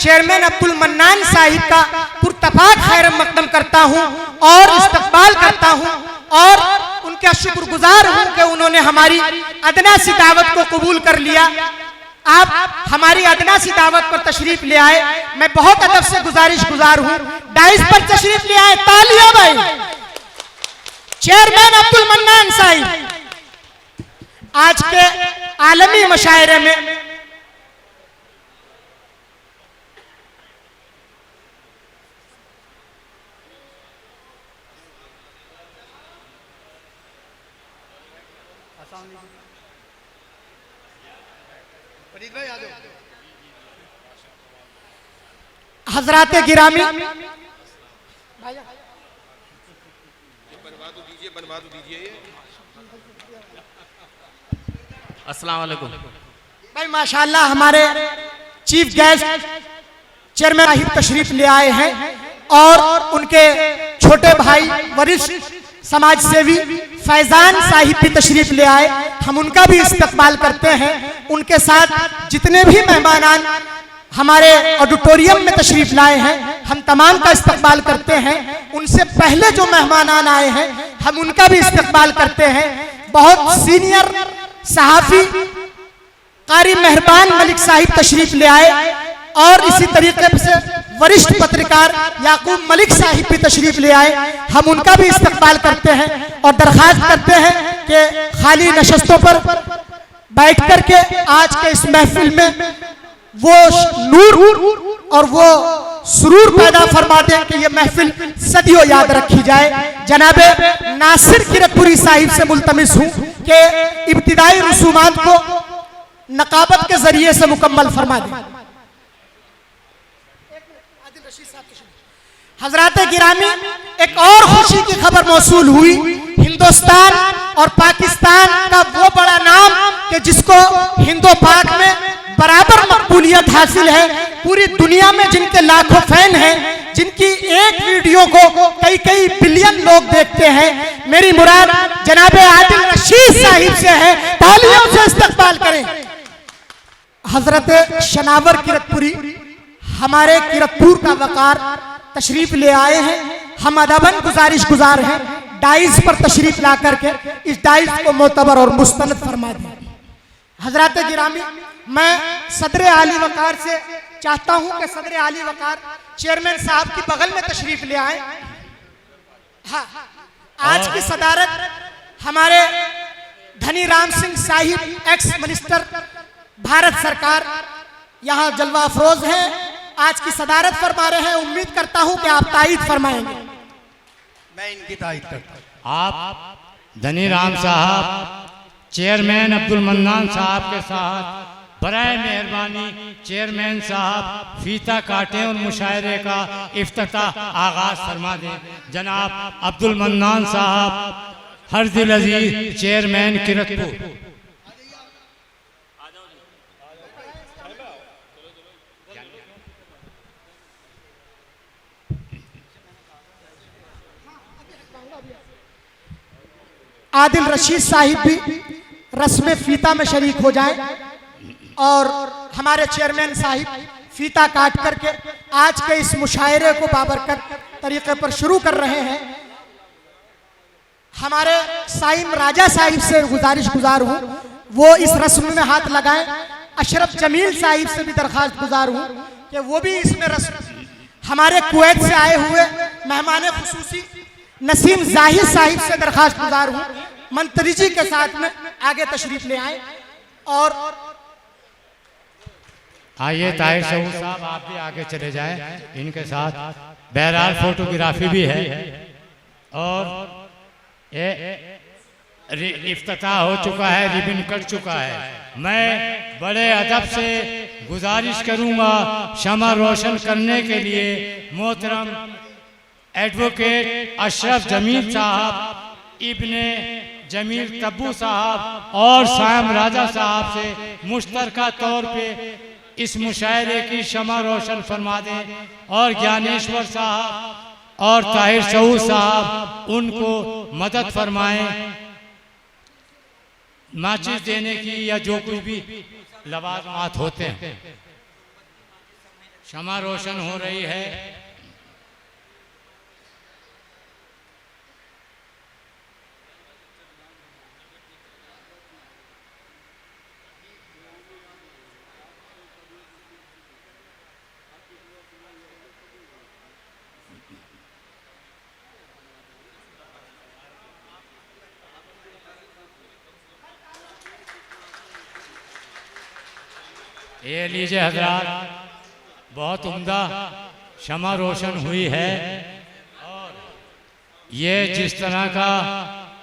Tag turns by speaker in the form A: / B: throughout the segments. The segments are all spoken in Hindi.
A: चेयरमैन अब्दुल मन्नान साहिब का पुरतफाक खैर मकदम करता हूं और इस्तकबाल करता हूं और उनका शुक्रगुजार हूं कि उन्होंने हमारी अदना सी दावत को कबूल कर लिया। आप हमारी अदना सी दावत पर तशरीफ ले आए, मैं बहुत अदब से गुजार हूं। डाइस पर तशरीफ ले आए, तालियां भाई। चेयरमैन अब्दुल मन्नान साहिब आज के आलमी मुशायरे में हजराते गिरामी
B: बनवा दीजिए।
C: अस्सलाम वालेकुम
A: भाई, माशाल्लाह हमारे चीफ गेस्ट चेयरमैन साहिब तशरीफ ले आए हैं और उनके छोटे भाई वरिष्ठ समाज सेवी फैजान साहिब भी तशरीफ ले आए। हम उनका भी इस्तकबाल करते हैं। उनके साथ जितने भी मेहमान हमारे ऑडिटोरियम में तशरीफ लाए हैं, हम तमाम का इस्तकबाल करते हैं। उनसे पहले जो मेहमान आए हैं, हम उनका भी इस्तकबाल करते हैं। बहुत सीनियर सहाफी कारी मेहरबान मलिक साहिब तशरीफ ले आए और इसी तरीके से वरिष्ठ पत्रकार याकूब मलिक साहिब भी तशरीफ ले आए। हम उनका भी इस्तकबाल करते हैं और दरखास्त करते हैं कि खाली नशस्तों पर बैठ करके आज के इस महफिल में वो नूर और वो सुरूर पैदा फरमा दें कि ये महफिल सदियों याद रखी जाए। जनाबे नासिर किरतपुरी साहिब से मुल्तमिस हूँ कि इब्तिदाई रसूमात को नकाबत के जरिए से मुकम्मल फरमा दें। हजरात गिरामी, एक और खुशी की खबर मौसूल हुई। हिंदुस्तान और पाकिस्तान का वो बड़ा नाम कि जिसको हिंदो पाक में बराबर मकबूलियत हासिल है, पूरी दुनिया में जिनके लाखों फैन हैं, जिनकी एक वीडियो को कई कई बिलियन लोग देखते हैं, मेरी मुराद जनाबे आदिल रशीद साहिब से है। तालियों से इस्तकबाल करें। हजरत शनावर किरतपुरी हमारे किरतपुर का वकार तशरीफ ले आए हैं। हम अदबन गुजार हैं डाइस पर तशरीफ ला करके इस डाइस को मोतबर और मुस्तनद फरमा दें। हजरत गिरामी, मैं सदर आली वकार से चाहता हूं कि सदर आली वकार चेयरमैन साहब की बगल में तशरीफ ले आए। हाँ, आज की सदारत हमारे धनी राम सिंह साहिब एक्स मिनिस्टर भारत सरकार यहाँ जलवा अफरोज हैं, आज की सदारत फरमा रहे हैं। उम्मीद करता हूं कि आप तायीद फरमाएंगे।
B: मैं इनकी तायीद करता हूं।
D: आप धनी राम साहब चेयरमैन अब्दुल मन्नान साहब के साथ बराए मेहरबानी चेयरमैन साहब फीता काटें और मुशायरे का इफ्तिताह आगाज फरमा दें। जनाब अब्दुल मन्नान साहब हरदिल अजीज चेयरमैन किरतपुर।
A: आदिल रशीद साहिब भी रस्म फीता में शरीक हो जाएं और हमारे चेयरमैन साहिब फीता काट करके आज के इस मुशायरे को बाबरकत तरीके पर शुरू कर रहे हैं। हमारे साइम राजा साहिब से गुजार हूँ वो इस रस्म में हाथ लगाएं। अशरफ जमील साहिब से भी दरखास्त गुजार हूँ कि वो भी इसमें रस्म। हमारे कुवैत से आए हुए मेहमान खुसूसी नसीम जाहिर साहिब से दरखास्त गुजार हूँ मंत्री जी के साथ में आगे तशरीफ ले आए। और
D: आइए ताहिर शहूद साहब आप भी आगे चले जाएं इनके साथ। बहरहाल फोटोग्राफी भी है और इफ्तिताह हो चुका है, रिबन कट चुका है। मैं बड़े अदब से गुजारिश करूंगा शमा रोशन करने के लिए मोहतरम एडवोकेट अशरफ जमील साहब, इब्ने जमील तब्बू साहब और सायम राजा साहब से मुश्तरका तौर पे इस मुशायरे की शमा रोशन फरमा दें और ज्ञानेश्वर साहब और ताहिर शहूद साहब उनको मदद फरमाएं माचिस देने की या जो कुछ भी लवाजमात होते हैं। क्षमा रोशन हो रही है। ये लीजिए हजरात, बहुत उम्दा क्षमा रोशन हुई है। और ये जिस तरह का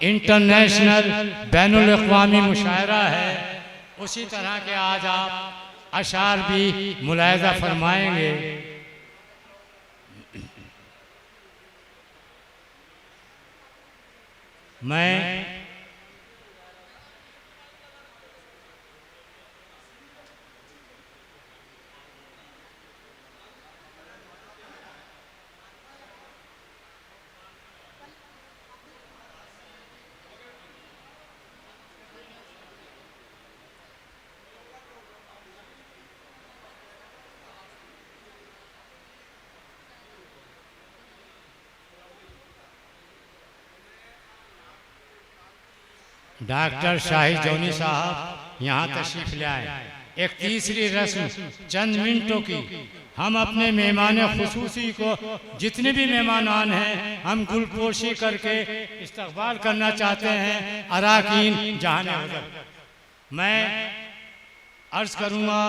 D: इंटरनेशनल बैनुल अक़वामी मुशायरा है, उसी तरह के आज आप अशार भी मुलाहिज़ा फरमाएंगे। मैं डॉक्टर शाहिद जोनी साहब यहाँ तशरीफ ले आए। एक तीसरी रस्म चंद मिनटों की, हम अपने मेहमान खुसूसी को, जितने भी मेहमान हैं, हम गुलपोशी करके इस्तकबाल करना चाहते हैं। अराकीन जहान हज़र, मैं अर्ज़ करूँगा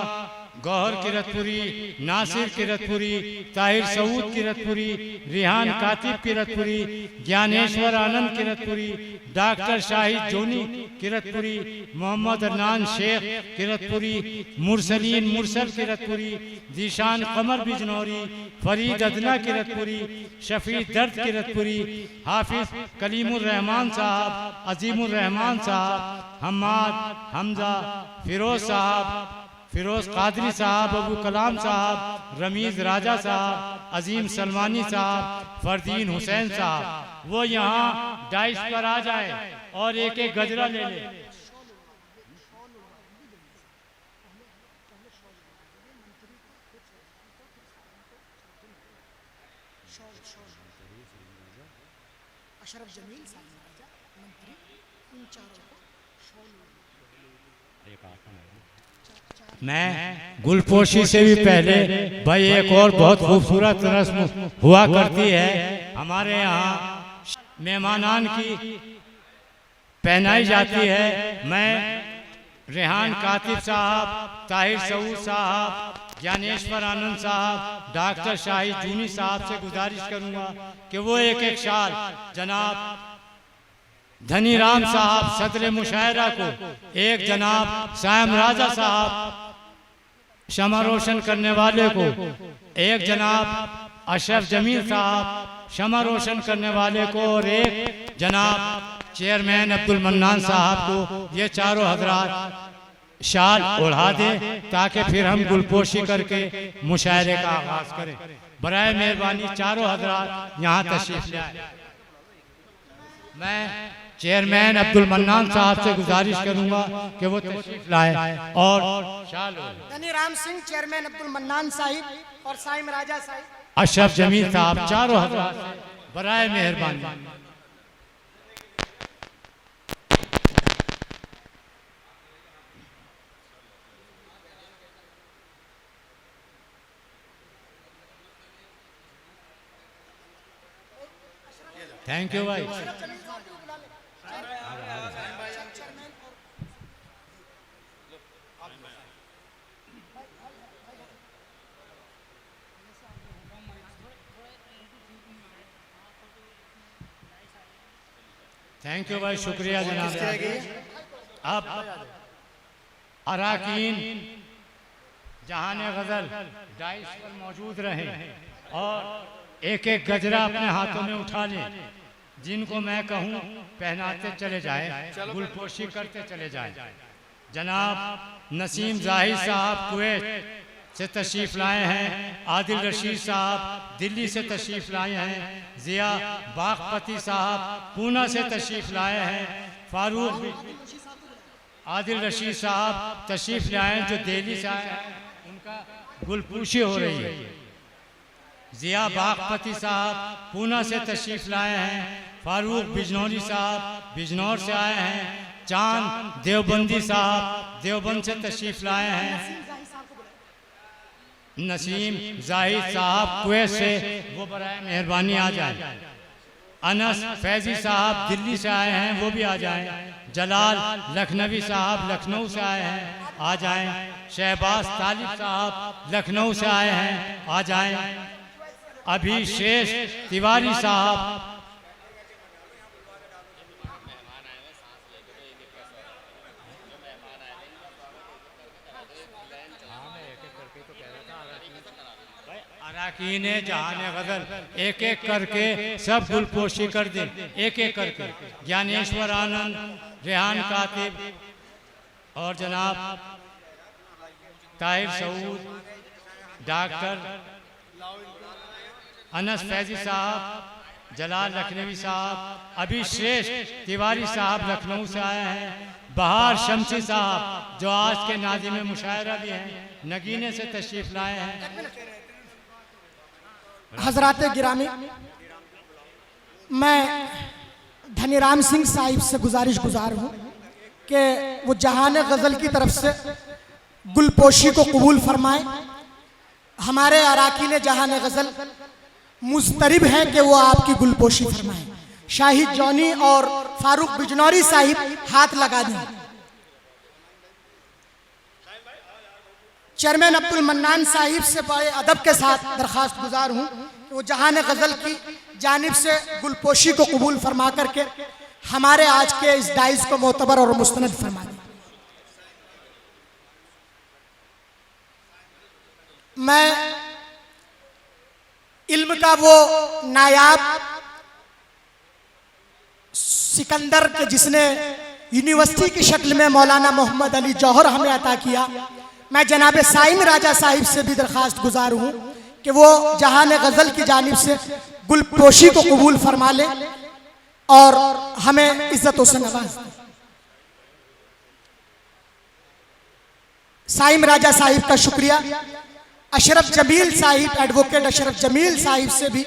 D: गौहर किरतपुरी, नासिर किरतपुरी, ताहिर सऊद किरतपुरी, रिहान कातिब किरतपुरी, ज्ञानेश्वर आनंद किरतपुरी, डॉक्टर शाहिद जोनी किरतपुरी, मोहम्मद अदनान शेख किरतपुरी, मुरसलीन मुरसल किरतपुरी, जीशान कमर बिजनौरी, फरीद अदना किरतपुरी, शफी दर्द किरतपुरी, हाफिज कलीमुर रहमान साहब, अजीमुर रहमान साहब, हम्माद हमजा, फिरोज साहब, फिरोज कादरी साहब, अबू कलाम साहब, रमीज राजा साहब, अजीम सलमानी साहब, फरदीन हुसैन साहब, वो यहाँ डाइस पर आ जाए और एक एक गजरा ले ले।
A: अशरफ जमील साहब मंत्री, इन चारों को
D: मैं गुलपोशी से भी पहले भाई एक और बहुत खूबसूरत रस्म हुआ करती है हमारे यहाँ, मेहमानान की पहनाई जाती है। मैं रेहान कातिब साहब, ताहिर सऊद साहब, ज्ञानेश्वर आनंद साहब, डॉक्टर शाहिद जूनी साहब से गुजारिश करूँगा कि वो एक एक शाल जनाब धनी राम साहब सदर मुशायरा को, एक जनाब सायम राजा साहब क्षमा रोशन करने वाले को, एक जनाब अशरफ जमील साहब क्षमा रोशन करने वाले को, और एक जनाब चेयरमैन अब्दुल मन्नान साहब को, ये चारों हजरात शाल ओढ़ा दे ताकि फिर हम गुलपोशी करके मुशायरे का आगाज करें। बराए मेहरबानी चारों हजरात यहाँ तशरीफ ले आए। मैं चेयरमैन अब्दुल मन्नान साहब से गुजारिश करूंगा कि वो तशरीफ लाए और
A: धनी राम सिंह, चेयरमैन अब्दुल मन्नान साहिब और साइम राजा साहिब,
D: अशरफ जमील साहब, चारों हजरात बराए मेहरबानी। थैंक यू भाई। थैंक यू भाई, शुक्रिया जनाब। अब अराकीन जहान गजल डाइस पर मौजूद रहें और एक एक गजरा अपने हाथों में उठा लें, जिनको मैं कहूँ पहनाते चले जाए, गुलपोशी करते चले जाए। जनाब नसीम जाहिद साहब कुवैत से तशरीफ लाए हैं, आदिल रशीद साहब दिल्ली से तशरीफ लाए हैं, जिया बागपति साहब पूना से तशरीफ लाए हैं, फारूक आदिल रशीद साहब तशरीफ लाए हैं जो दिल्ली से आए हैं, उनका गुलपूशी हो रही है। जिया बागपति साहब पूना से तशरीफ लाए हैं। फारूक बिजनौरी साहब बिजनौर से आए हैं। चांद देवबंदी साहब देवबंद से तशरीफ लाए हैं। नसीम जाहिद साहब कुवैत से, वो बराए मेहरबानी आ जाए। अनस फैजी साहब दिल्ली से आए हैं, वो भी आ जाएं। जलाल लखनवी साहब लखनऊ से आए हैं, आ जाएं। शहबाज तालिब साहब लखनऊ से आए हैं, आ जाएं। अभिशेष तिवारी साहब अराकीन जहान गजल एक एक करके सब गुलपोशी कर दे, एक एक करके। ज्ञानेश्वर आनंद, रेहान कातिब और जनाब ताहिर सऊद, डॉक्टर अनस फैजी साहब, जलाल लखनवी साहब, अभिशेष तिवारी साहब लखनऊ से आए हैं। बहार शमसी साहब जो आज के नाज़िम मुशायरा भी हैं, नगीने से तशरीफ लाए हैं।
A: हजरात गिरामी, मैं धनीराम सिंह साहिब से गुजार हूँ कि वो जहान गज़ल की तरफ से गुलपोशी को कबूल फरमाएं। हमारे अराकीन जहान गज़ल मुस्तरिब हैं कि वो आपकी गुलपोशी फरमाएं। शाहिद जौनी और फारूक बिजनौरी साहिब हाथ लगा दें। चेयरमैन अब्दुल मन्नान साहिब से बड़े अदब के साथ दरख्वास्त गुजार हूँ कि वो जहान गज़ल की जानिब से गुलपोशी को कबूल फरमा करके हमारे आज के इस डाइस को मोतबर और मुस्तनद फरमा दें। मैं इल्म का वो नायाब सिकंदर के जिसने यूनिवर्सिटी की शक्ल में मौलाना मोहम्मद अली जौहर हमें अता किया, मैं जनाब साइम राजा साहिब से भी दरख्वास्त गुजार हूँ कि वो जहान गज़ल की जानिब से गुलपोशी को कबूल फरमा ले और हमें इज्जतों से नवाज दें। साइम राजा साहिब का शुक्रिया। अशरफ जमील साहिब, एडवोकेट अशरफ जमील साहिब से भी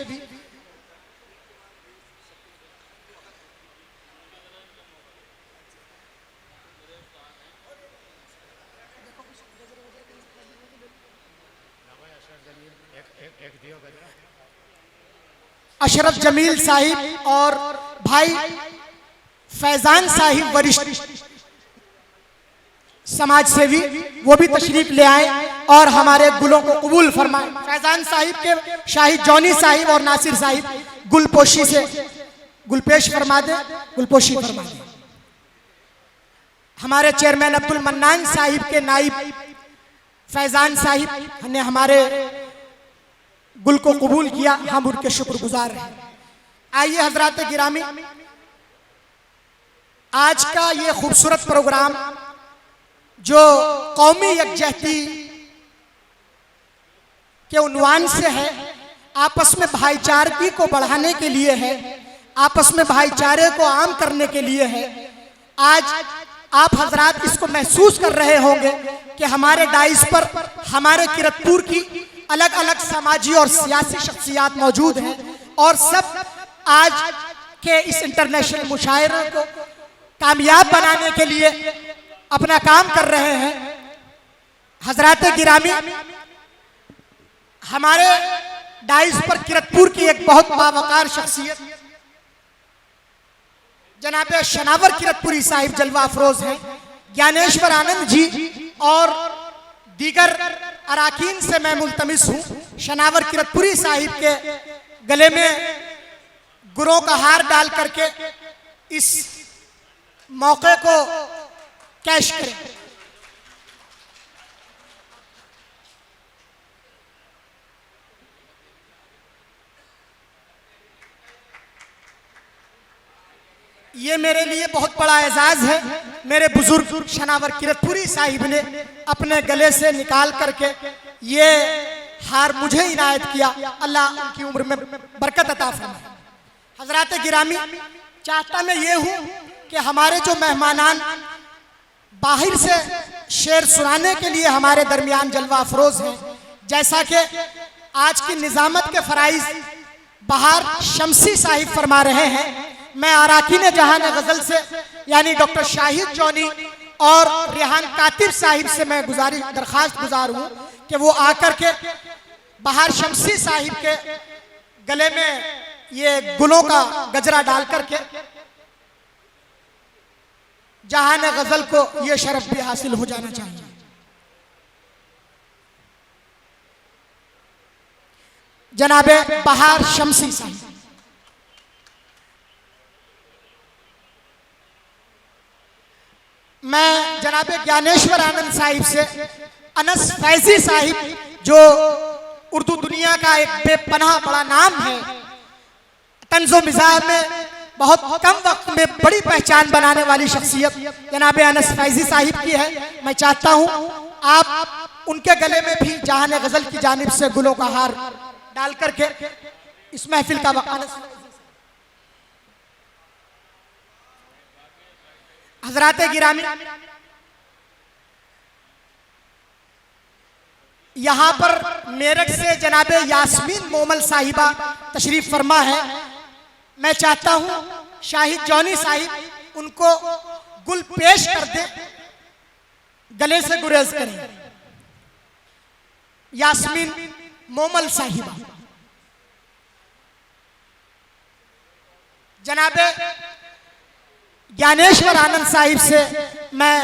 A: अशरफ जमील साहिब और भाई फैजान साहिब वरिष्ठ समाज सेवी, वो भी तशरीफ ले आए और हमारे गुलों को कबूल फरमाए। फैजान साहिब के शाहिद जौनी साहिब और नासिर साहिब गुलपोशी से गुलपेश फरमा दे, गुलपोशी फरमा दे। हमारे चेयरमैन अब्दुल मन्नान साहिब के नाइब फैजान साहिब ने हमारे गुल को कबूल किया, हम उनके शुक्रगुजार हैं। आइए हजरात गिरामी, आज का ये खूबसूरत प्रोग्राम जो कौमी यकजहती के उन्वान से है, आपस में भाईचारगी को बढ़ाने के लिए है, आपस में भाईचारे को आम करने के लिए है। आज आप हजरात इसको महसूस कर रहे होंगे कि हमारे डाइस पर हमारे किरतपुर की अलग अलग समाजी और सियासी शख्सियात मौजूद हैं और सब आज के इस इंटरनेशनल मुशायरे को कामयाब बनाने के लिए अपना काम कर रहे हैं। हजरात गिरामी, हमारे डाइस पर किरतपुर की एक बहुत बावकार शख्सियत जनाब शनावर किरतपुरी साहिब जलवा अफरोज हैं। ज्ञानेश्वर आनंद जी और दीगर अराकीन से मैं मुल्तमिस हूँ, शनावर किरतपुरी साहिब के गले में गुरों का हार डाल करके इस मौके को कैश करें। ये मेरे लिए बहुत बड़ा एजाज है। मेरे बुजुर्ग शनावर किरतपुरी साहिब ने अपने गले से निकाल करके ये हार मुझे इनायत किया। अल्लाह उनकी उम्र में बरकत अता फरमाए। हजरात गिरामी, चाहता मैं ये हूँ कि हमारे जो मेहमानान बाहर से शेर सुनाने के लिए हमारे दरमियान जलवा अफरोज हैं, जैसा कि आज की निजामत के फराइज बहार शमसी साहिब फरमा रहे हैं, मैं अराकीन जहान गजल से यानी डॉक्टर शाहिद जॉनी और रेहान कातिब साहिब से मैं दरखास्त गुजार हूँ कि वो आकर के बहार शमसी साहिब के गले में ये गुलों का गजरा डाल करके जहान गजल को ये शरफ भी हासिल हो जाना चाहिए। जनाबे बहार शमसी साहिब। मैं जनाबे ज्ञानेश्वर आनंद साहिब से अनस फैजी साहिब, जो उर्दू दुनिया का एक बेपनाह बड़ा नाम है, तंज़ो मिज़ाज में बहुत कम वक्त में बड़ी पहचान बनाने वाली शख्सियत जनाबे अनस फैजी साहिब की है। मैं चाहता हूं आप उनके गले में भी जहान गजल की जानिब से गुलों का हार डाल करके इस महफिल का हजरात गिरामी, यहां पर मेरठ से जनाबे यास्मीन मोमल साहिबा तशरीफ फरमा है। मैं चाहता हूं शाहिद जॉनी साहिब उनको गुल पेश कर दे, गले से गुरेज करें। यास्मीन मोमल साहिबा। जनाबे ज्ञानेश्वर आनंद साहिब से मैं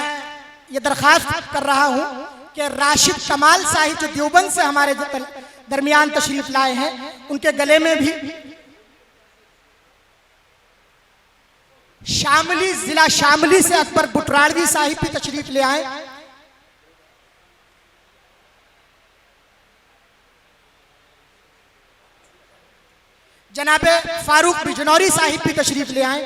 A: ये दरखास्त कर रहा हूं कि राशिद कमाल साहिब जो देवबंद से हमारे दरमियान तशरीफ लाए हैं, उनके गले में भी शामली, जिला शामली से अकबर बुटराड़वी साहिब भी तशरीफ ले आए। जनाबे फारूक बिजनौरी साहिब भी तशरीफ ले आए।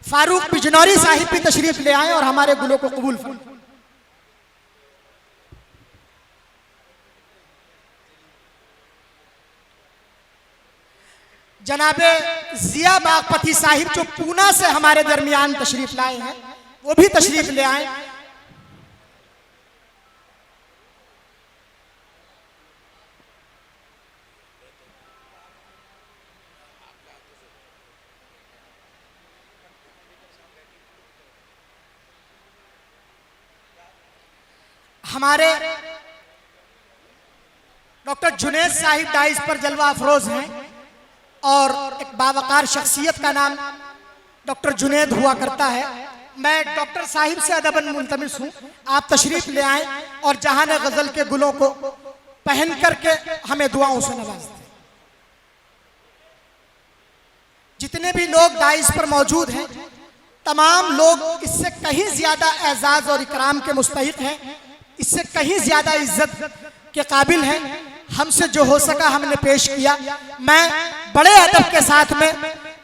A: फारूक बिजनौरी साहिब भी तशरीफ ले आए और हमारे गुलों को कबूल फरमाएं। जनाबे जिया बागपति साहिब जो पूना से हमारे दरमियान तशरीफ लाए हैं, वो भी तशरीफ ले आए। हमारे डॉक्टर जुनैद साहिब डाइस पर जलवा अफरोज हैं और एक बावकार शख्सियत का नाम डॉक्टर जुनैद हुआ करता है। मैं डॉक्टर साहिब से अदबन मुल्तमिस हूँ, आप तशरीफ ले आए और जहान गजल के गुलों को पहन करके हमें दुआओं से नवाज दें। जितने भी लोग डाइस पर मौजूद हैं, तमाम लोग इससे कहीं ज्यादा एजाज और इकराम के मुस्तहिक हैं, इससे कहीं ज्यादा इज्जत के काबिल हैं। हमसे जो हो सका हमने पेश किया। मैं बड़े अदब के साथ में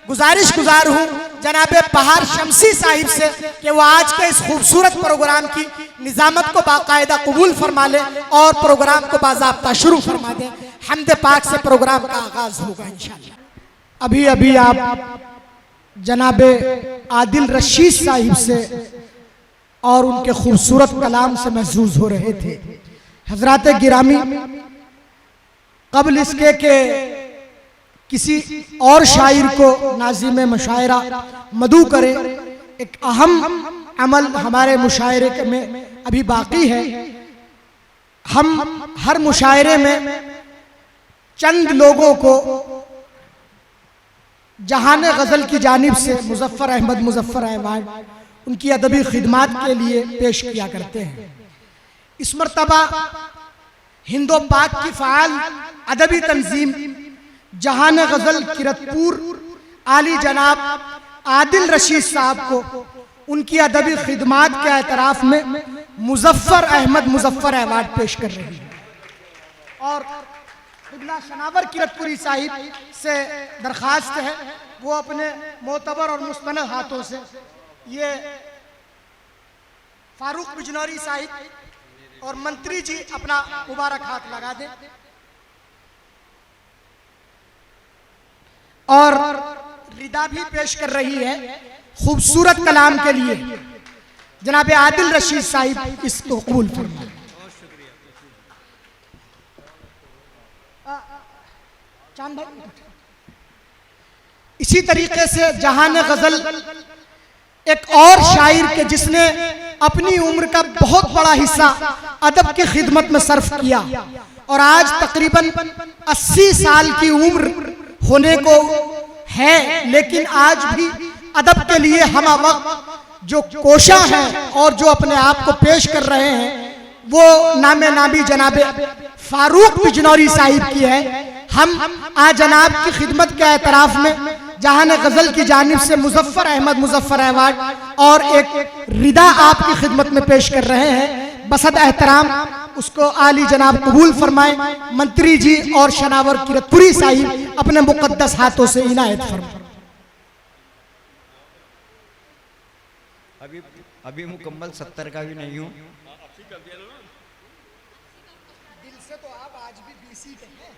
A: गुजार हूँ जनाबे बहार शमसी साहिब से कि वो आज के इस खूबसूरत प्रोग्राम की निजामत को बाकायदा कबूल फरमा ले और प्रोग्राम को बाज़ाब्ता शुरू फरमा दें। हम्द पाक से प्रोग्राम का आगाज होगा इंशाअल्लाह। अभी अभी आप जनाबे आदिल रशीद साहिब से और उनके खूबसूरत कलाम से महसूस हो रहे थे। हजरात गिरामी, कबल इसके के किसी और शायर को नाज़िम मुशायरा मदू करे, एक अहम अमल हमारे मुशायरे में अभी बाकी है। हम हर मुशायरे में चंद लोगों को जहान गजल की जानिब से मुजफ्फर अहमद मुजफ्फर अवार्ड उनकी अदबी खिदमात के लिए पेश किया करते हैं। इस मर्तबा हिंदो पाक की फ़ाल अदबी तंजीम जहान गजल किरतपुर आली जनाब आदिल रशीद साहब को उनकी अदबी खिदमात के एतराफ़ में मुजफ्फर अहमद मुजफ्फर अवार्ड पेश कर रही है। और क़िबला शनावर किरतपुरी साहिब से दरख्वास्त है वो अपने मोतबर और मुस्तनद हाथों से ये फारूक बिजनौरी साहिब और मंत्री जी अपना मुबारक हाथ लगा दें। और रिदा भी पेश कर रही है खूबसूरत कलाम के लिए जनाब आदिल रशीद साहिब, इसको कबूल फरमाएं। चांद भाई, इसी तरीके से जहान गजल एक और शायर के जिसने अपनी उम्र का बहुत बड़ा हिस्सा अदब की खिदमत में सर्फ किया और आज तकरीबन 80 साल की उम्र होने को है, लेकिन आज भी अदब के लिए हम वक्त जो कोशा हैं और जो अपने आप को पेश कर रहे हैं वो नामे नाबी जनाबे फारूक बिजनौरी साहिब की है। हम आज जनाब की खिदमत के एतराफ में जहान गजल की जानिब से मुजफ्फर अहमद मुजफ्फर अवार्ड और एक रिदा आपकी खिदमत में पेश कर रहे हैं। बसद एहतराम उसको आली जनाब कबूल फरमाए। मंत्री जी और शनावर किरतपुरी साहिब अपने मुकद्दस हाथों से इनायत फरमाए।
E: अभी मुकम्मल 70 का भी नहीं हूँ।
A: दिल से तो आप आज भी 20 के हैं।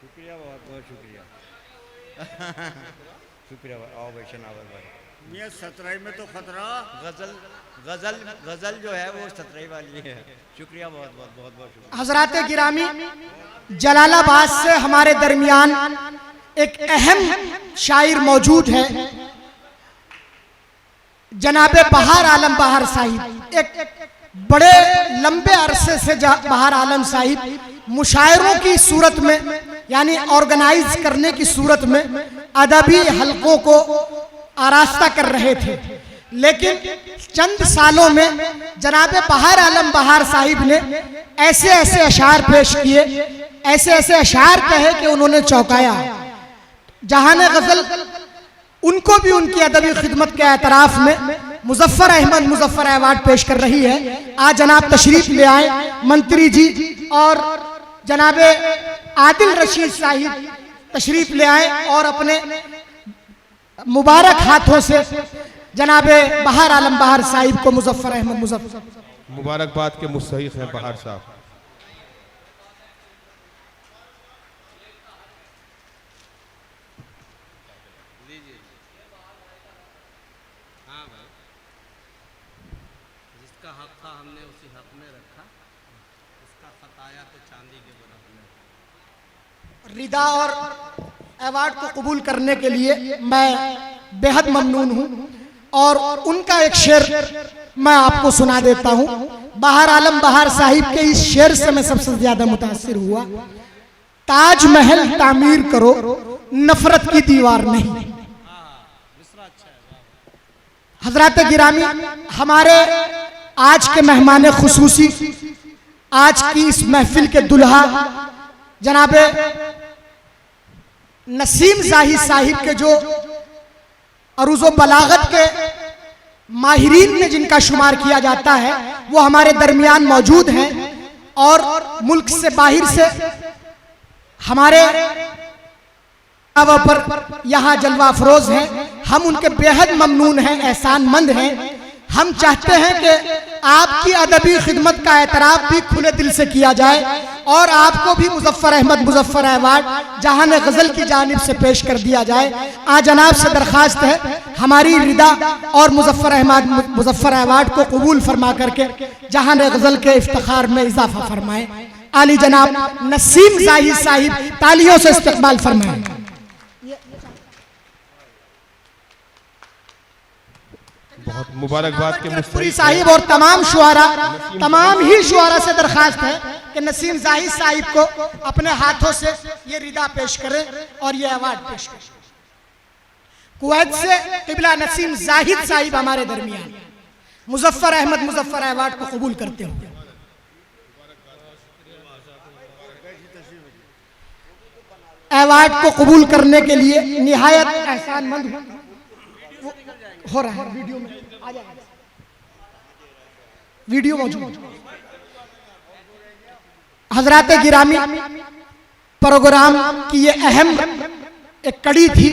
E: शुक्रिया, बहुत बहुत शुक्रिया। शुक्रिया। आओ भाई शनावर भाई।
F: मियाँ 17 में तो खतरा।
E: गजल गजल गजल जो है वो 17 वाली है। शुक्रिया, बहुत बहुत बहुत बहुत शुक्रिया।
A: हजरात गिरामी, जलालाबाद से हमारे दरमियान एक अहम शायर मौजूद है, जनाबे बहार आलम बहार साहिब। एक बड़े लंबे अरसे से बहार आलम साहिब मुशायरों की सूरत में यानी ऑर्गेनाइज करने की सूरत में अदबी हलकों को आरास्ता कर रहे थे, लेकिन चंद सालों में जनाबे बहार आलम बहार साहिब ने ऐसे ऐसे अशार पेश किए, ऐसे ऐसे अशार कहे कि उन्होंने चौंकाया। जहान गजल उनको भी उनकी अदबी खिदमत के एतराफ में मुजफ्फर अहमद मुजफ्फर अवार्ड पेश कर रही है। आज जनाब तशरीफ ले आए मंत्री जी और जनाबे आदिल रशीद साहिब तशरीफ ले आए और अपने मुबारक हाथों से जनाबे बहार आलम बहार साहिब को मुजफ्फर अहमद मुजफ्फर
B: मुबारकबाद के मुस्तहिक हैं बहार साहब।
C: जिसका हक था हमने उसी हक में रखा, उसका खताया तो चांदी के बराबर।
A: रिदा और अवार्ड को कबूल करने के लिए मैं बेहद ममनून हूँ और उनका एक शेर मैं आपको सुना देता हूँ। बहार आलम बहार साहिब के इस शेर से मैं सबसे ज्यादा मुतासिर हुआ। ताजमहल तामीर करो, नफरत की दीवार नहीं। हजरात गिरामी, हमारे आज के मेहमान खुसूसी, आज की इस महफिल के दुल्हा जनाबे नसीम जाहिद साहिब के जो अरूज़ो बलागत के माहिरीन में जिनका शुमार किया जाता है वो हमारे दरमियान मौजूद हैं और मुल्क से बाहर से हमारे पर यहाँ जलवा अफरोज हैं। हम उनके बेहद ममनून हैं, एहसानमंद हैं। हम चाहते हैं कि आपकी अदबी खिदमत का एतराफ़ भी खुले दिल से किया जाए और आपको भी मुजफ्फर अहमद मुजफ्फर अवार्ड जहान गजल की जानिब से पेश कर दिया जाए। आज जनाब से दरखास्त है हमारी रिदा और मुजफ्फर अहमद मुजफ्फर अवार्ड को कबूल फरमा करके जहान गजल के इफ्तिखार में इजाफा फरमाएं। आली जनाब नसीम जाहिद साहिब तालियों से इस्तकबाल फरमाएं।
B: बहुत मुबारकबाद के
A: पूरी साहिब और तमाम ही शुआरा से दरखास्त है कि नसीम जाहिद साहिब को अपने हाथों से ये रिदा पेश करें और ये अवार्ड पेश करें। कुवैत से क़िबला नसीम जाहिद साहिब हमारे दरमियान मुजफ्फर अहमद मुजफ्फर अवार्ड को कबूल करते हुए अवार्ड को कबूल करने के लिए निहायत एहसानमंद हो रहा है। वीडियो में आ जाए, वीडियो मौजूद। हजरात गिरामी, प्रोग्राम की ये अहम एक कड़ी थी